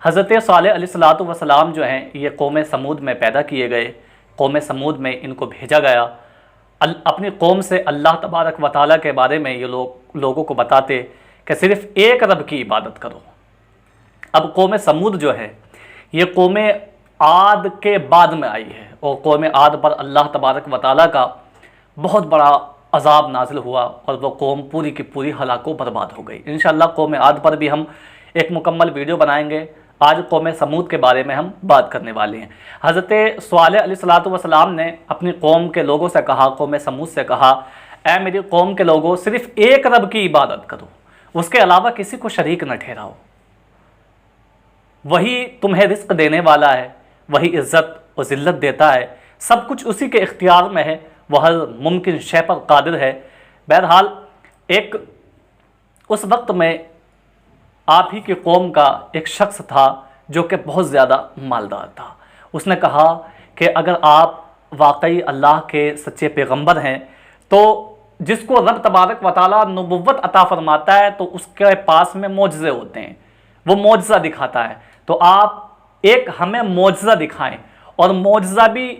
حضرت صالح علیہ السلام جو ہیں یہ قوم سمود میں پیدا کیے گئے، قوم سمود میں ان کو بھیجا گیا۔ اپنی قوم سے اللہ تبارک و تعالیٰ کے بارے میں یہ لوگوں کو بتاتے کہ صرف ایک رب کی عبادت کرو۔ اب قوم سمود جو ہے یہ قوم عاد کے بعد میں آئی ہے، اور قوم عاد پر اللہ تبارک و تعالیٰ کا بہت بڑا عذاب نازل ہوا، اور وہ قوم پوری کی پوری ہلاک و برباد ہو گئی۔ انشاءاللہ قوم عاد پر بھی ہم ایک مکمل ویڈیو بنائیں گے۔ آج قوم سمود کے بارے میں ہم بات کرنے والے ہیں۔ حضرت صالح علیہ السلام نے اپنی قوم کے لوگوں سے کہا، قوم سمود سے کہا، اے میری قوم کے لوگوں، صرف ایک رب کی عبادت کرو، اس کے علاوہ کسی کو شریک نہ ٹھہراؤ۔ وہی تمہیں رزق دینے والا ہے، وہی عزت و ذلت دیتا ہے، سب کچھ اسی کے اختیار میں ہے، وہ ہر ممکن شے پر قادر ہے۔ بہرحال اس وقت میں آپ ہی کی قوم کا ایک شخص تھا جو کہ بہت زیادہ مالدار تھا۔ اس نے کہا کہ اگر آپ واقعی اللہ کے سچے پیغمبر ہیں تو جس کو رب تبارک و تعالیٰ نبوت عطا فرماتا ہے تو اس کے پاس میں معجزے ہوتے ہیں، وہ معجزہ دکھاتا ہے، تو آپ ایک ہمیں معجزہ دکھائیں، اور معجزہ بھی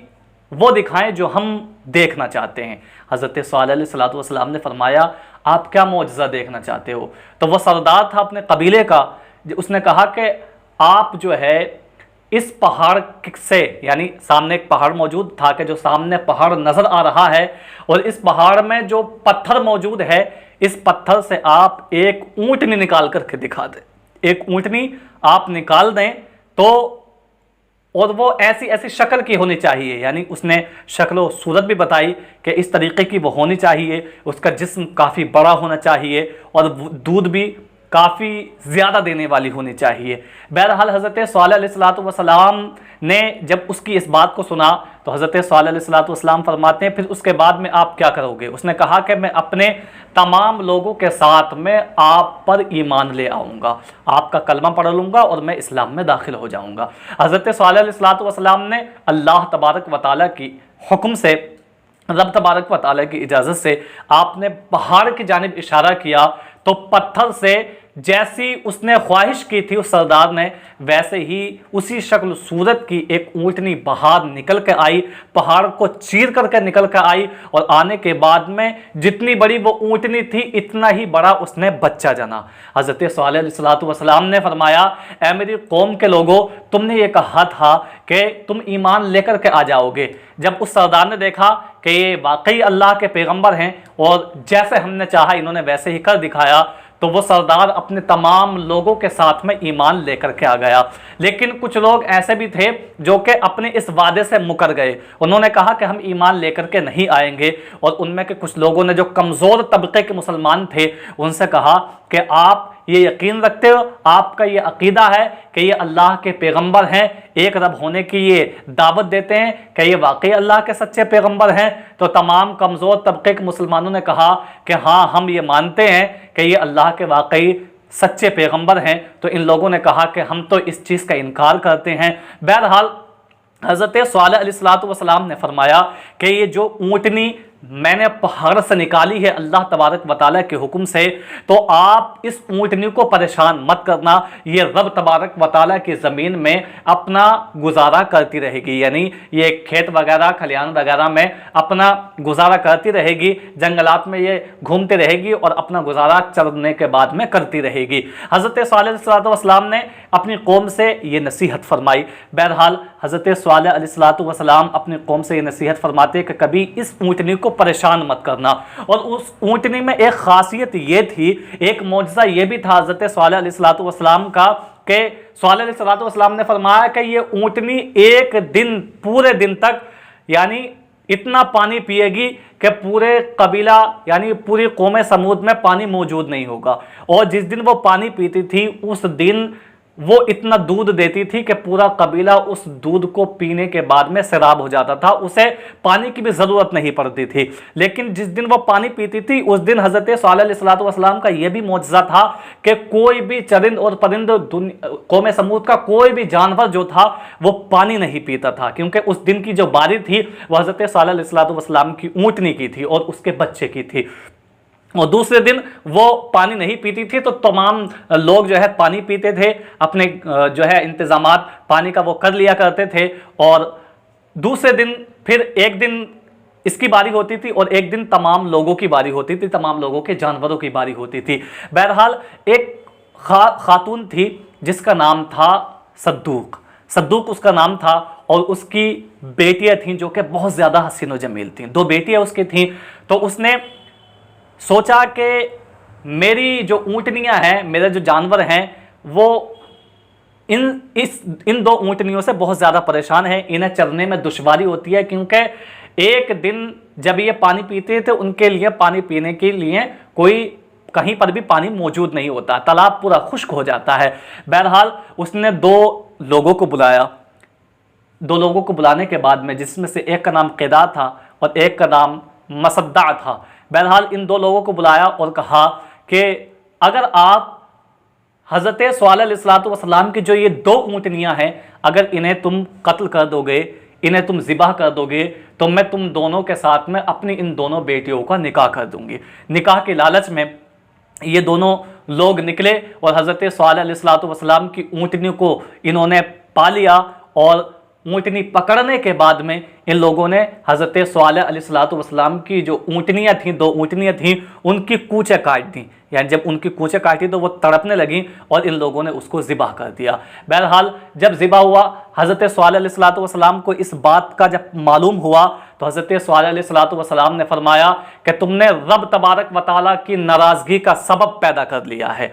وہ دکھائیں جو ہم دیکھنا چاہتے ہیں۔ حضرت صالح علیہ السلام نے فرمایا، آپ کیا معجزہ دیکھنا چاہتے ہو؟ تو وہ سردار تھا اپنے قبیلے کا، اس نے کہا کہ آپ جو ہے اس پہاڑ سے، یعنی سامنے ایک پہاڑ موجود تھا کہ جو سامنے پہاڑ نظر آ رہا ہے، اور اس پہاڑ میں جو پتھر موجود ہے، اس پتھر سے آپ ایک اونٹنی نکال کر کے دکھا دیں، ایک اونٹنی آپ نکال دیں تو، اور وہ ایسی شکل کی ہونی چاہیے، یعنی اس نے شکل و صورت بھی بتائی کہ اس طریقے کی وہ ہونی چاہیے، اس کا جسم کافی بڑا ہونا چاہیے، اور دودھ بھی کافی زیادہ دینے والی ہونی چاہیے۔ بہرحال حضرت صالح علیہ السلام نے جب اس کی اس بات کو سنا تو حضرت صالح علیہ السلام فرماتے ہیں، پھر اس کے بعد میں آپ کیا کرو گے؟ اس نے کہا کہ میں اپنے تمام لوگوں کے ساتھ میں آپ پر ایمان لے آؤں گا، آپ کا کلمہ پڑھ لوں گا اور میں اسلام میں داخل ہو جاؤں گا۔ حضرت صالح علیہ السلام نے اللہ تبارک و تعالیٰ کی حکم سے، رب تبارک و تعالیٰ کی اجازت سے آپ نے پہاڑ کی جانب اشارہ کیا، تو پتھر سے جیسی اس نے خواہش کی تھی اس سردار نے، ویسے ہی اسی شکل صورت کی ایک اونٹنی باہر نکل کے آئی، پہاڑ کو چیر کر کے نکل کے آئی، اور آنے کے بعد میں جتنی بڑی وہ اونٹنی تھی اتنا ہی بڑا اس نے بچہ جنا۔ حضرت صالح علیہ السلام نے فرمایا، اے میری قوم کے لوگوں، تم نے یہ کہا تھا کہ تم ایمان لے کر کے آ جاؤ گے۔ جب اس سردار نے دیکھا کہ یہ واقعی اللہ کے پیغمبر ہیں اور جیسے ہم نے چاہا انہوں نے ویسے ہی کر دکھایا، تو وہ سردار اپنے تمام لوگوں کے ساتھ میں ایمان لے کر کے آ گیا۔ لیکن کچھ لوگ ایسے بھی تھے جو کہ اپنے اس وعدے سے مکر گئے، انہوں نے کہا کہ ہم ایمان لے کر کے نہیں آئیں گے، اور ان میں کے کچھ لوگوں نے جو کمزور طبقے کے مسلمان تھے ان سے کہا کہ آپ یہ یقین رکھتے ہو، آپ کا یہ عقیدہ ہے کہ یہ اللہ کے پیغمبر ہیں، ایک رب ہونے کی یہ دعوت دیتے ہیں کہ یہ واقعی اللہ کے سچے پیغمبر ہیں؟ تو تمام کمزور طبقے کے مسلمانوں نے کہا کہ ہاں ہم یہ مانتے ہیں کہ یہ اللہ کے واقعی سچے پیغمبر ہیں۔ تو ان لوگوں نے کہا کہ ہم تو اس چیز کا انکار کرتے ہیں۔ بہرحال حضرت صالح علیہ السلام نے فرمایا کہ یہ جو اونٹنی میں نے پہاڑ سے نکالی ہے اللہ تبارک و تعالیٰ کے حکم سے، تو آپ اس اونٹنی کو پریشان مت کرنا، یہ رب تبارک و تعالیٰ کی زمین میں اپنا گزارا کرتی رہے گی، یعنی یہ کھیت وغیرہ کھلیان وغیرہ میں اپنا گزارا کرتی رہے گی، جنگلات میں یہ گھومتی رہے گی اور اپنا گزارا چرنے کے بعد میں کرتی رہے گی۔ حضرت صالح علیہ السلام نے اپنی قوم سے یہ نصیحت فرمائی۔ بہرحال حضرت صالح علیہ السلام اپنی قوم سے یہ نصیحت فرماتے کہ کبھی اس اونٹنی کو پریشان مت کرنا، اور اس اونٹنی میں ایک خاصیت یہ تھی، ایک معجزہ یہ بھی تھا حضرت صالح علیہ السلام کا، کہ صالح علیہ السلام نے فرمایا کہ یہ اونٹنی ایک دن، پورے دن تک یعنی اتنا پانی پیے گی کہ پورے قبیلہ یعنی پوری قوم سمود میں پانی موجود نہیں ہوگا، اور جس دن وہ پانی پیتی تھی اس دن وہ اتنا دودھ دیتی تھی کہ پورا قبیلہ اس دودھ کو پینے کے بعد میں سیراب ہو جاتا تھا، اسے پانی کی بھی ضرورت نہیں پڑتی تھی۔ لیکن جس دن وہ پانی پیتی تھی اس دن حضرت صالح علیہ السلام کا یہ بھی معجزہ تھا کہ کوئی بھی چرند اور پرند، قوم سمود کا کوئی بھی جانور جو تھا وہ پانی نہیں پیتا تھا، کیونکہ اس دن کی جو باری تھی وہ حضرت صالح علیہ السلام کی اونٹنی کی تھی اور اس کے بچے کی تھی۔ اور دوسرے دن وہ پانی نہیں پیتی تھی، تو تمام لوگ جو ہے پانی پیتے تھے، اپنے جو ہے انتظامات پانی کا وہ کر لیا کرتے تھے، اور دوسرے دن پھر ایک دن اس کی باری ہوتی تھی اور ایک دن تمام لوگوں کی باری ہوتی تھی، تمام لوگوں کے جانوروں کی باری ہوتی تھی۔ بہرحال ایک خاتون تھی جس کا نام تھا صدوق اس کا نام تھا، اور اس کی بیٹیاں تھیں جو کہ بہت زیادہ حسین و جمیل تھیں، 2 بیٹیاں اس کی تھیں۔ تو اس نے سوچا کہ میری جو اونٹنیاں ہیں، میرے جو جانور ہیں، وہ ان 2 اونٹنیوں سے بہت زیادہ پریشان ہیں، انہیں چرنے میں دشواری ہوتی ہے، کیونکہ ایک دن جب یہ پانی پیتے تھے ان کے لیے پانی پینے کے لیے کوئی کہیں پر بھی پانی موجود نہیں ہوتا، تالاب پورا خشک ہو جاتا ہے۔ بہرحال اس نے 2 لوگوں کو بلایا، 2 لوگوں کو بلانے کے بعد میں، جس میں سے ایک کا نام قیدا تھا اور ایک کا نام مصدع تھا، بہرحال ان 2 لوگوں کو بلایا اور کہا کہ اگر آپ حضرت صالح علیہ السلام کی جو یہ 2 اونٹنیاں ہیں، اگر انہیں تم قتل کر دو گے، انہیں تم ذبح کر دو گے، تو میں تم دونوں کے ساتھ میں اپنی ان دونوں بیٹیوں کا نکاح کر دوں گی۔ نکاح کے لالچ میں یہ دونوں لوگ نکلے اور حضرت صالح علیہ السلام کی اونٹنی کو انہوں نے پا لیا، اور اونٹنی پکڑنے کے بعد میں ان لوگوں نے حضرت صالح علیہ السلام کی جو اونٹنیاں تھیں، 2 اونٹنیاں تھیں، ان کی کونچیں کاٹ دیں، یعنی جب ان کی کونچیں کاٹی تو وہ تڑپنے لگیں اور ان لوگوں نے اس کو ذبح کر دیا۔ بہرحال جب ذبح ہوا، حضرت صالح علیہ السلام کو اس بات کا جب معلوم ہوا تو حضرت صالح علیہ السلام نے فرمایا کہ تم نے رب تبارک و تعالیٰ کی ناراضگی کا سبب پیدا کر لیا ہے۔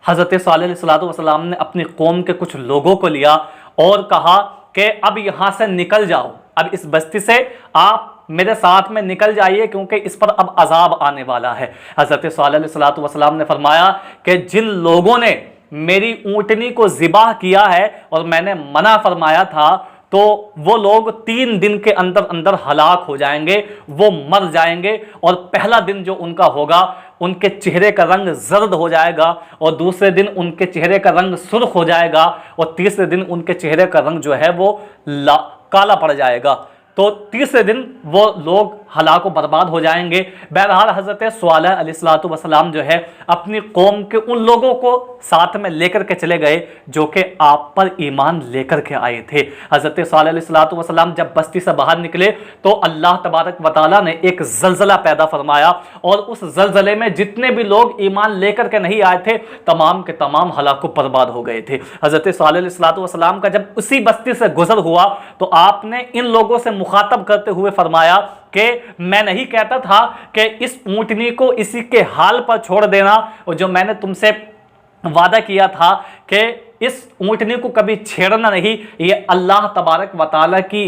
حضرت صالح علیہ السلام نے اپنی قوم کے کچھ لوگوں کو لیا اور کہا کہ اب یہاں سے نکل جاؤ، اب اس بستی سے آپ میرے ساتھ میں نکل جائیے، کیونکہ اس پر اب عذاب آنے والا ہے۔ حضرت صالح علیہ السلام نے فرمایا کہ جن لوگوں نے میری اونٹنی کو ذبح کیا ہے اور میں نے منع فرمایا تھا، تو وہ لوگ 3 دن کے اندر اندر ہلاک ہو جائیں گے، وہ مر جائیں گے، اور پہلا دن جو ان کا ہوگا ان کے چہرے کا رنگ زرد ہو جائے گا، اور دوسرے دن ان کے چہرے کا رنگ سرخ ہو جائے گا، اور تیسرے دن ان کے چہرے کا رنگ جو ہے وہ کالا پڑ جائے گا، تو تیسرے دن وہ لوگ ہلاک و برباد ہو جائیں گے۔ بہرحال حضرت صالح علیہ السلام جو ہے اپنی قوم کے ان لوگوں کو ساتھ میں لے کر کے چلے گئے جو کہ آپ پر ایمان لے کر کے آئے تھے۔ حضرت صالح علیہ السلام جب بستی سے باہر نکلے تو اللہ تبارک و تعالیٰ نے ایک زلزلہ پیدا فرمایا، اور اس زلزلے میں جتنے بھی لوگ ایمان لے کر کے نہیں آئے تھے تمام کے تمام ہلاک و برباد ہو گئے تھے۔ حضرت صالح علیہ السلام کا جب اسی بستی سے گزر ہوا تو آپ نے ان لوگوں سے مخاطب کرتے ہوئے فرمایا کہ میں نہیں کہتا تھا کہ اس اونٹنی کو اسی کے حال پر چھوڑ دینا، اور جو میں نے تم سے وعدہ کیا تھا کہ اس اونٹنی کو کبھی چھیڑنا نہیں، یہ اللہ تبارک و تعالیٰ کی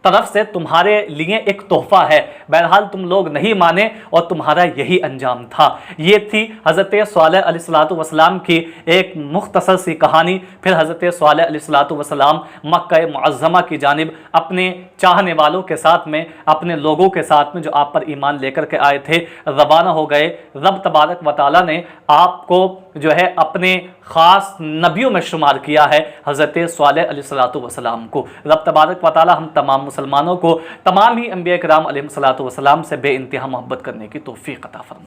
طرف سے تمہارے لیے ایک تحفہ ہے۔ بہرحال تم لوگ نہیں مانے اور تمہارا یہی انجام تھا۔ یہ تھی حضرت صالح علیہ السلام کی ایک مختصر سی کہانی۔ پھر حضرت صالح علیہ السلام مکہ معظمہ کی جانب اپنے چاہنے والوں کے ساتھ میں، اپنے لوگوں کے ساتھ میں جو آپ پر ایمان لے کر کے آئے تھے، روانہ ہو گئے۔ رب تبارک و تعالیٰ نے آپ کو جو ہے اپنے خاص نبیوں میں شمار کیا ہے، حضرت صالح علیہ السلام کو۔ رب تبارک و تعالیٰ ہم تمام مسلمانوں کو تمام ہی انبیاء کرام علیہ السلام سے بے انتہا محبت کرنے کی توفیق عطا فرمائے۔